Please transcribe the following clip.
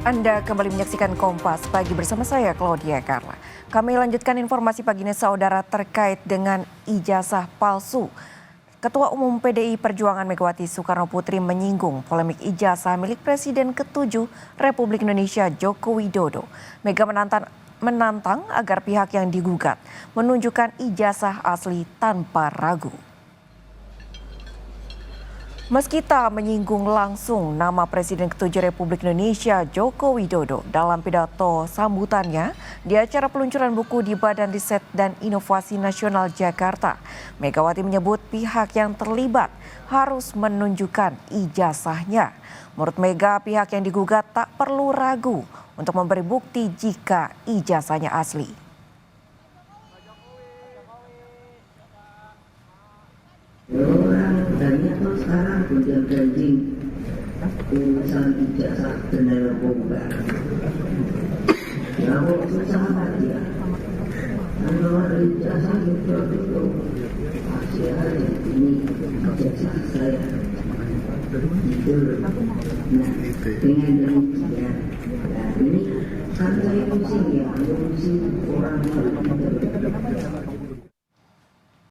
Anda kembali menyaksikan Kompas Pagi bersama saya Claudia Carla. Kami lanjutkan informasi pagi ini saudara terkait dengan ijazah palsu. Ketua Umum PDI Perjuangan Megawati Soekarno Putri menyinggung polemik ijazah milik Presiden ke-7 Republik Indonesia Joko Widodo. Mega menantang agar pihak yang digugat menunjukkan ijazah asli tanpa ragu. Meski tak menyinggung langsung nama Presiden ke-7 Republik Indonesia Joko Widodo dalam pidato sambutannya di acara peluncuran buku di Badan Riset dan Inovasi Nasional Jakarta, Megawati menyebut pihak yang terlibat harus menunjukkan ijazahnya. Menurut Mega, pihak yang digugat tak perlu ragu untuk memberi bukti jika ijazahnya asli. Banyak tuh sekarang udah branding urusan ijazah dan narkoba. Ya kok susah aja. Kalau ada ijazah itu pasti ada ini ijazah saya. Itu nah dengan demikian ini kan saya pusing ya, pusing orang